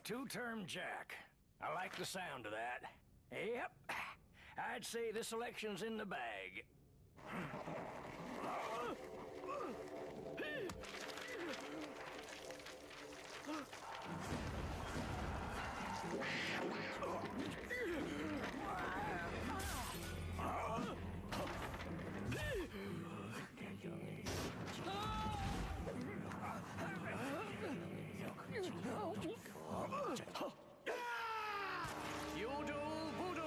two-term jack. I like the sound of that. Yep. I'd say this election's in the bag. You do voodoo!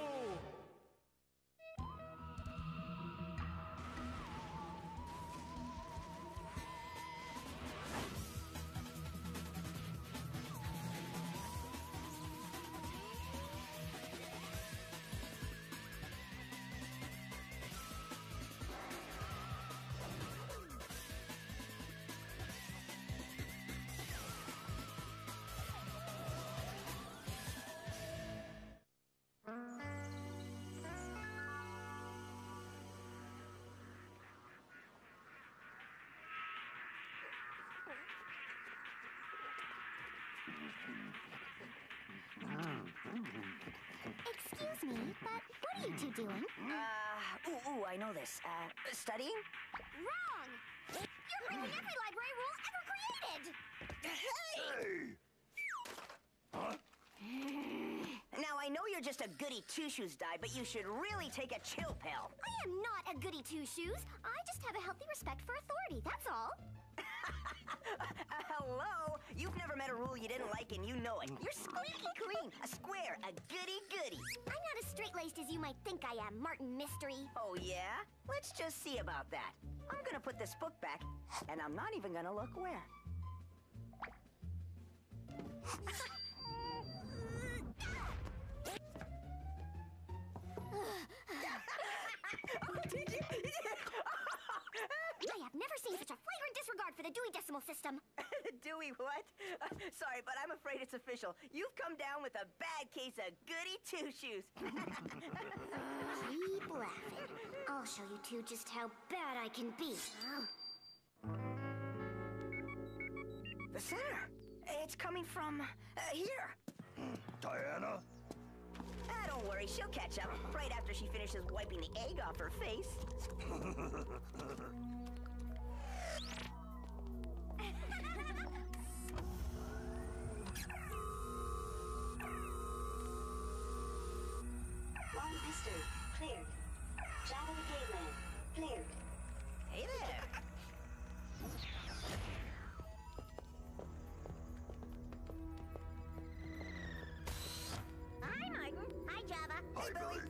Excuse me, but what are you two doing? I know this. Studying? Wrong! You're breaking every library rule ever created! Hey! Now, I know you're just a goody two-shoes die, but you should really take a chill pill. I am not a goody two-shoes. I just have a healthy respect for authority, that's all. Hello? You've never met a rule you didn't like and you know it. You're squeaky clean, a square, a goody-goody. I'm not as straight-laced as you might think I am, Martin Mystery. Oh, yeah? Let's just see about that. I'm gonna put this book back, and I'm not even gonna look where. Did you? I have never seen such a flagrant disregard for the Dewey Decimal System. Dewey what? Sorry, but I'm afraid it's official. You've come down with a bad case of goody two-shoes. Keep laughing. I'll show you two just how bad I can be. The center. It's coming from here. Diana? Don't worry, she'll catch up right after she finishes wiping the egg off her face. Long Mister, cleared. Java the Caveman, cleared. Hey there. Hi, Martin. Hi, Java. Hi, Billy.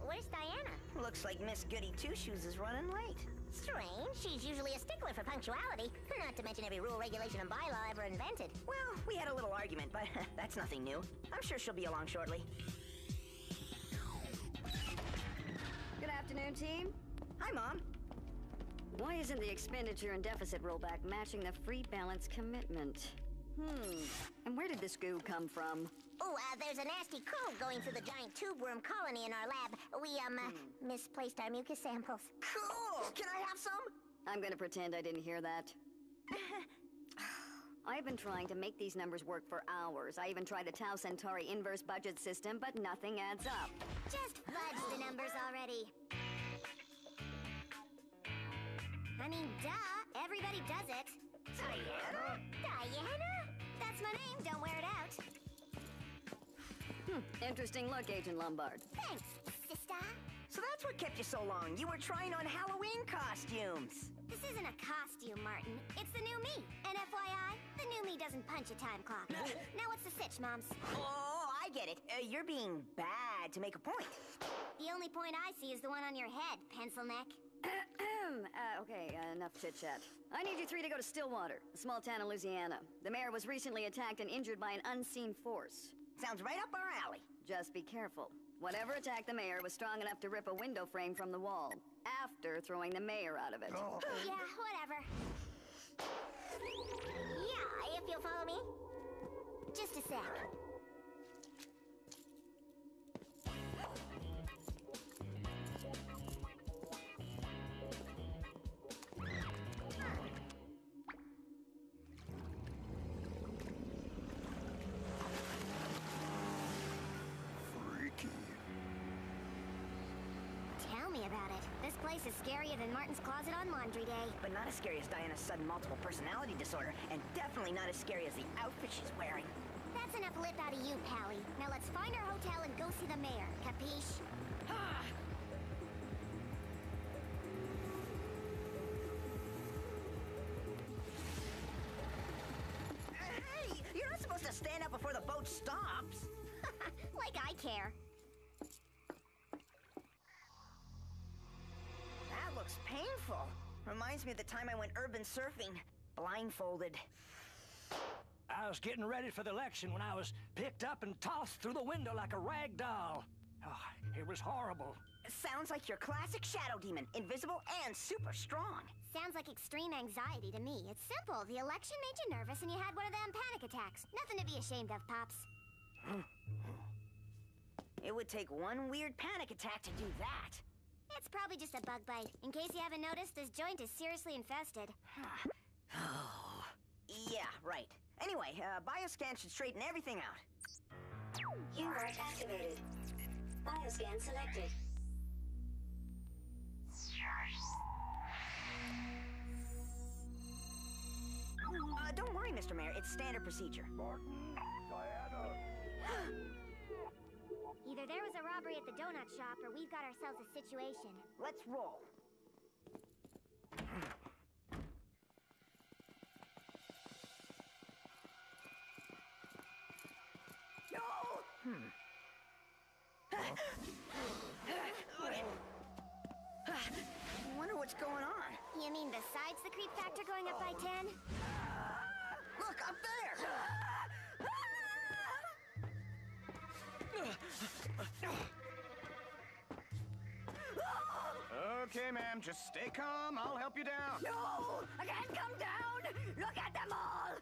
Where's Diana? Looks like Miss Goody Two-Shoes is running late. Strange. She's usually a stickler for punctuality. Not to mention every rule, regulation, and bylaw ever invented. Well, we had a little argument, but that's nothing new. I'm sure she'll be along shortly. Good afternoon, team. Hi, Mom. Why isn't the expenditure and deficit rollback matching the free balance commitment? And where did this goo come from? Oh, there's a nasty code going through the giant tube worm colony in our lab. We, misplaced our mucus samples. Cool! Can I have some? I'm gonna pretend I didn't hear that. I've been trying to make these numbers work for hours. I even tried the Tau Centauri inverse budget system, but nothing adds up. Just fudge the numbers already. I mean, duh. Everybody does it. Diana? Diana? That's my name. Don't wear it out. Interesting look, Agent Lombard. Thanks, sister. So that's what kept you so long. You were trying on Halloween costumes. This isn't a costume, Martin. It's the new me. And FYI, the new me doesn't punch a time clock. Now what's the sitch, Moms? Oh, I get it. You're being bad to make a point. The only point I see is the one on your head, pencil neck. Okay, enough chit-chat. I need you three to go to Stillwater, a small town in Louisiana. The mayor was recently attacked and injured by an unseen force. Sounds right up our alley. Just be careful. Whatever attacked the mayor was strong enough to rip a window frame from the wall, after throwing the mayor out of it. Oh. Yeah, whatever. Yeah, if you'll follow me. Just a sec. about it. This place is scarier than Martin's closet on laundry day. But not as scary as Diana's sudden multiple personality disorder, and definitely not as scary as the outfit she's wearing. That's enough lip out of you, Pally. Now let's find our hotel and go see the mayor. Capiche? Hey, you're not supposed to stand up before the boat stops. Like I care. That looks painful. Reminds me of the time I went urban surfing, blindfolded. I was getting ready for the election when I was picked up and tossed through the window like a rag doll. Oh, it was horrible. Sounds like your classic shadow demon, invisible and super strong. Sounds like extreme anxiety to me. It's simple. The election made you nervous and you had one of them panic attacks. Nothing to be ashamed of, Pops. It would take one weird panic attack to do that. It's probably just a bug bite. In case you haven't noticed, this joint is seriously infested. Oh, yeah, right. Anyway, bioscan should straighten everything out. U-Arc activated. Bioscan selected. Don't worry, Mr. Mayor. It's standard procedure. Martin, Diana. Either there was a robbery at the donut shop or we've got ourselves a situation. Let's roll. No! Wonder what's going on. You mean besides the creep factor going up by 10? Look, up there! Okay, ma'am, just stay calm. I'll help you down. No! I can't come down! Look at them all!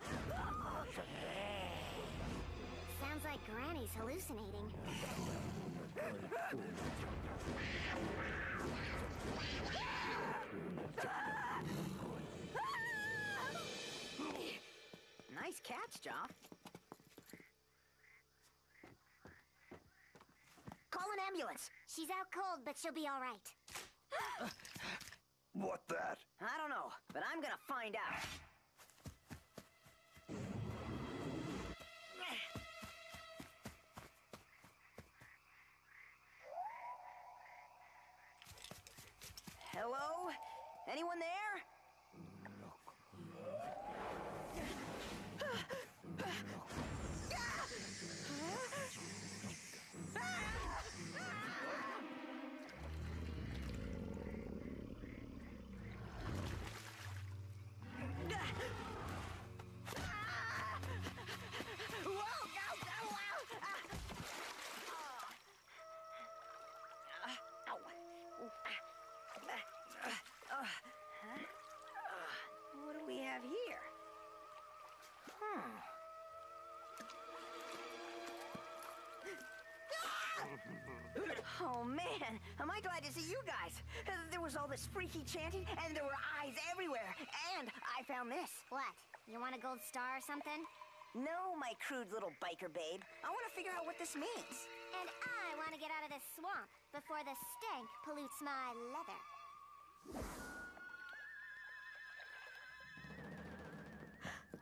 Sounds like Granny's hallucinating. Nice catch, Joff. Call an ambulance. She's out cold, but she'll be all right. What that? I don't know, but I'm gonna find out. Hello? Anyone there? What do we have here? Oh man, am I glad to see you guys. There was all this freaky chanting, and there were eyes everywhere. And I found this. What? You want a gold star or something? No, my crude little biker babe. I want to figure out what this means. And I want to get out of this swamp before the stank pollutes my leather.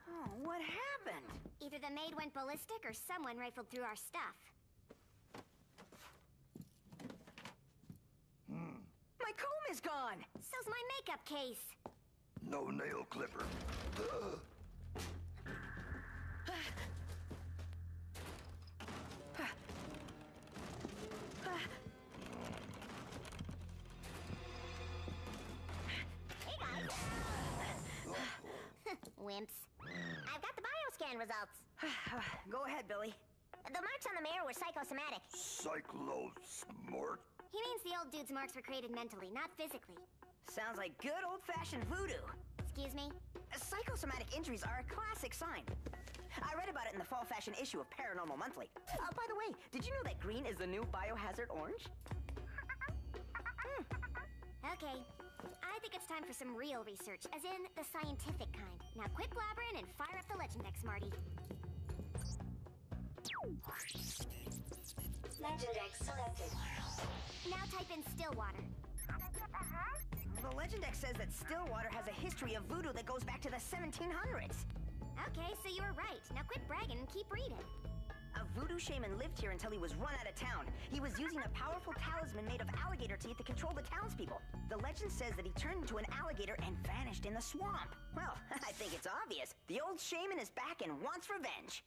Oh, what happened? Either the maid went ballistic or someone rifled through our stuff. My comb is gone. So's my makeup case. No nail clipper. Hey guys. Wimps. I've got the bioscan results. Go ahead, Billy. The marks on the mayor were psychosomatic. Cyclosmort? He means the old dude's marks were created mentally, not physically. Sounds like good old-fashioned voodoo. Excuse me? Psychosomatic injuries are a classic sign. I read about it in the fall fashion issue of Paranormal Monthly. By the way, did you know that green is the new biohazard orange? Okay. I think it's time for some real research, as in the scientific kind. Now quit blabbering and fire up the Legendex, Marty. Legendex selected. Now type in Stillwater. The legend deck says that Stillwater has a history of voodoo that goes back to the 1700s. Okay, so you were right. Now quit bragging and keep reading. A voodoo shaman lived here until he was run out of town. He was using a powerful talisman made of alligator teeth to control the townspeople. The legend says that he turned into an alligator and vanished in the swamp. Well, I think it's obvious. The old shaman is back and wants revenge.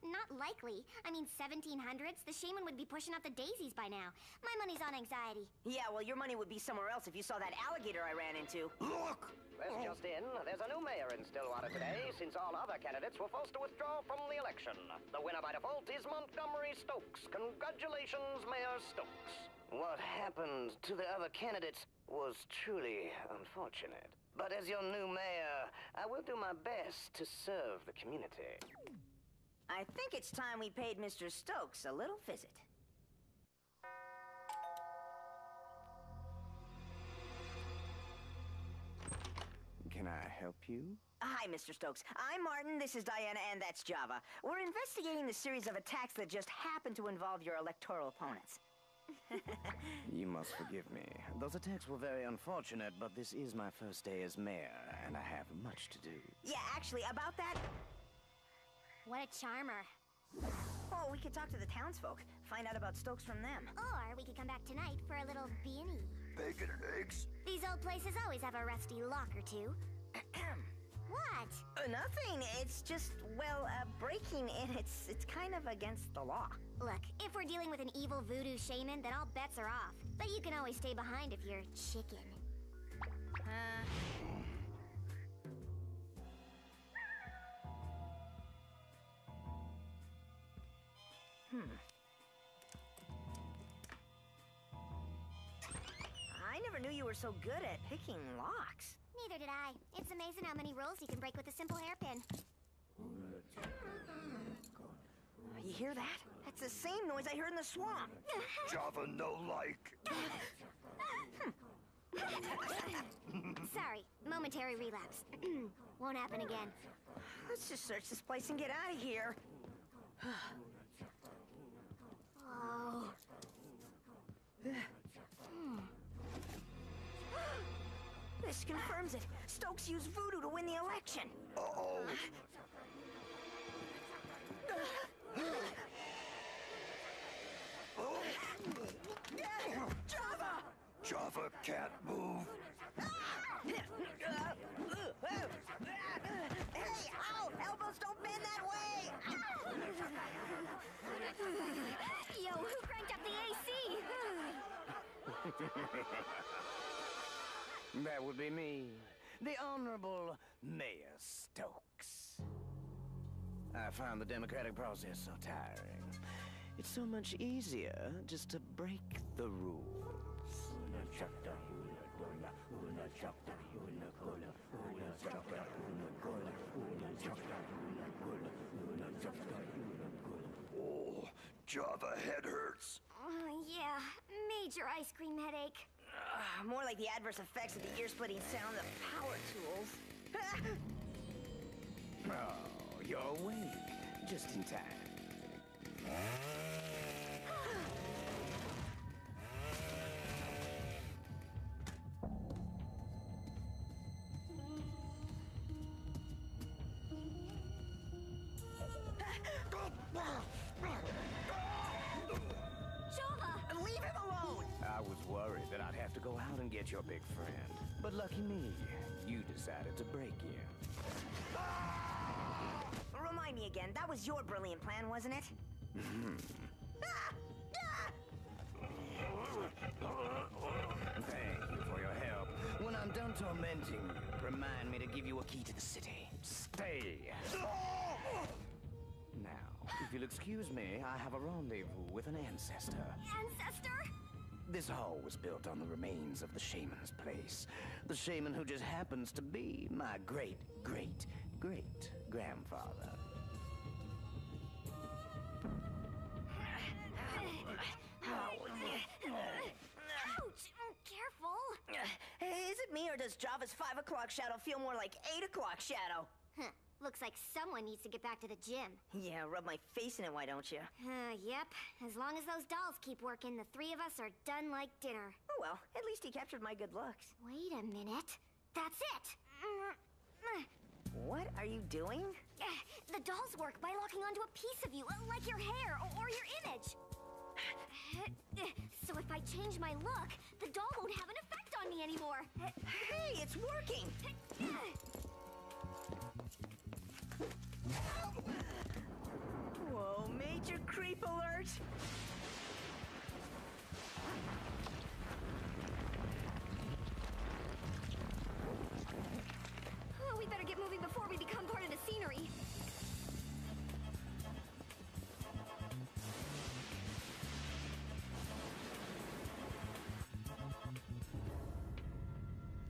Not likely. I mean, 1700s, the shaman would be pushing out the daisies by now. My money's on anxiety. Yeah, well, your money would be somewhere else if you saw that alligator I ran into. Look! Well, just in, there's a new mayor in Stillwater today, since all other candidates were forced to withdraw from the election. The winner by default is Montgomery Stokes. Congratulations, Mayor Stokes. What happened to the other candidates was truly unfortunate. But as your new mayor, I will do my best to serve the community. I think it's time we paid Mr. Stokes a little visit. Can I help you? Hi, Mr. Stokes. I'm Martin, this is Diana, and that's Java. We're investigating the series of attacks that just happened to involve your electoral opponents. You must forgive me. Those attacks were very unfortunate, but this is my first day as mayor, and I have much to do. Yeah, actually, about that... What a charmer. Oh, we could talk to the townsfolk, find out about Stokes from them. Or we could come back tonight for a little beanie. Bacon and eggs? These old places always have a rusty lock or two. What? Nothing. It's just, well, breaking in, it's kind of against the law. Look, if we're dealing with an evil voodoo shaman, then all bets are off. But you can always stay behind if you're chicken. I never knew you were so good at picking locks. Neither did I. It's amazing how many rules you can break with a simple hairpin. You hear that? That's the same noise I heard in the swamp. Java no like. Sorry, momentary relapse. Won't happen again. Let's just search this place and get out of here. Oh. This confirms it. Stokes used voodoo to win the election. Uh-oh. Java! Java can't move. Hey, ow! Elbows don't bend that way! Yo, who cranked up the AC? That would be me, the Honorable Mayor Stokes. I found the democratic process so tiring. It's so much easier just to break the rules. Oh, Java head hurts. Yeah, major ice cream headache. More like the adverse effects of the ear-splitting sound of power tools. Oh, you're awake. Just in time. Leave him alone! I was worried that I'd have to go out and get your big friend. But lucky me, you decided to break in. Remind me again, that was your brilliant plan, wasn't it? Thank you for your help. When I'm done tormenting you, remind me to give you a key to the city. Stay. Now, if you'll excuse me, I have a rendezvous with an ancestor. Ancestor? This hall was built on the remains of the shaman's place. The shaman who just happens to be my great-great-great-grandfather. Ouch! Careful! Is it me, or does Java's 5 o'clock shadow feel more like 8 o'clock shadow? Looks like someone needs to get back to the gym. Yeah, rub my face in it, why don't you? Yep. As long as those dolls keep working, the three of us are done like dinner. Oh well, at least he captured my good looks. Wait a minute. That's it! What are you doing? The dolls work by locking onto a piece of you, like your hair or your image. So if I change my look, the doll won't have an effect on me anymore. Hey, it's working! Whoa, major creep alert! Oh, we better get moving before we become part of the scenery.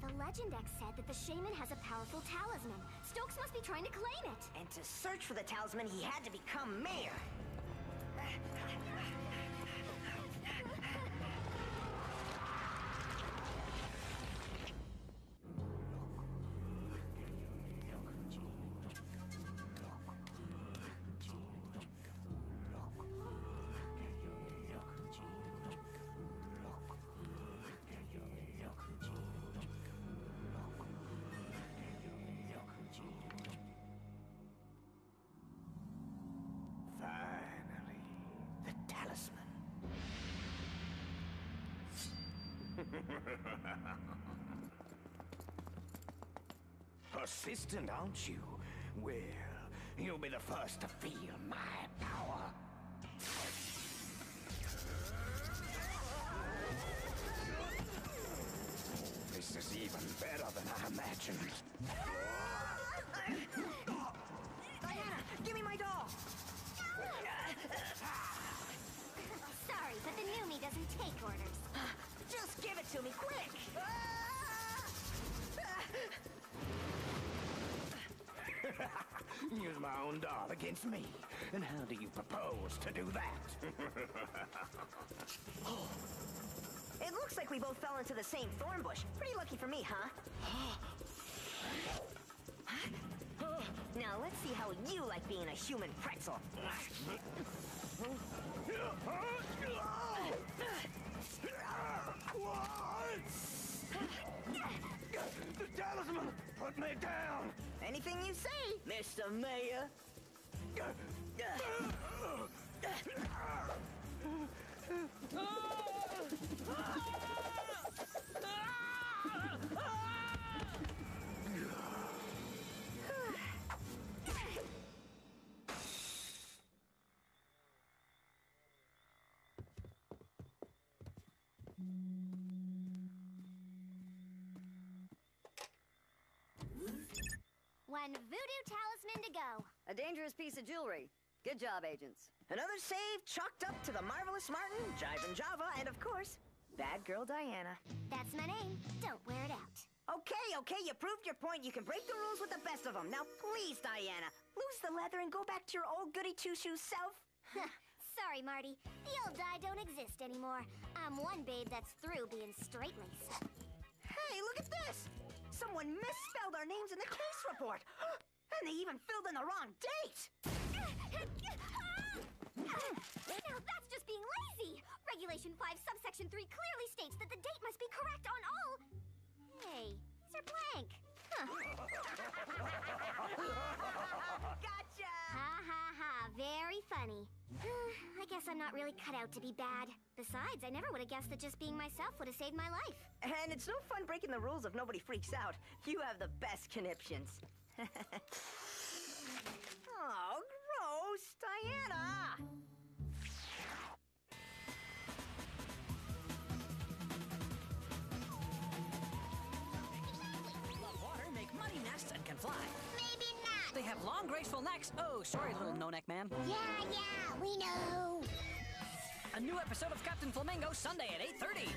The Legendex said that the shaman has a powerful talisman. Stokes must be trying to claim it. And to search for the talisman, he had to become mayor. Finally, the talisman. Persistent, aren't you? Well, you'll be the first to feel my power. This is even better than I imagined. Diana, give me my doll! Sorry, but the new me doesn't take orders. Just give it to me, quick! Use my own doll against me. And how do you propose to do that? It looks like we both fell into the same thorn bush. Pretty lucky for me, huh? Now let's see how you like being a human pretzel. The talisman! Put me down! Anything you say, Mr. Mayor. One voodoo talisman to go. A dangerous piece of jewelry. Good job, agents. Another save chalked up to the Marvelous Martin, Jivin' Java, and of course, Bad Girl Diana. That's my name. Don't wear it out. Okay, you proved your point. You can break the rules with the best of them. Now, please, Diana, lose the leather and go back to your old goody two-shoes self. Sorry, Marty. The old die don't exist anymore. I'm one babe that's through being straight-laced. Hey, look at this! Someone misspelled our names in the case report. And they even filled in the wrong date! Now that's just being lazy! Regulation 5, subsection 3 clearly states that the date must be correct on all... Hey, these are blank. Huh. Gotcha! Ha ha ha, very funny. I guess I'm not really cut out to be bad. Besides, I never would have guessed that just being myself would have saved my life. And it's no fun breaking the rules if nobody freaks out. You have the best conniptions. Oh, gross! Diana! Love water, make money nests, and can fly. Maybe not. They have long, graceful necks. Oh, sorry, little no-neck man. Yeah, we know. A new episode of Captain Flamingo, Sunday at 8:30.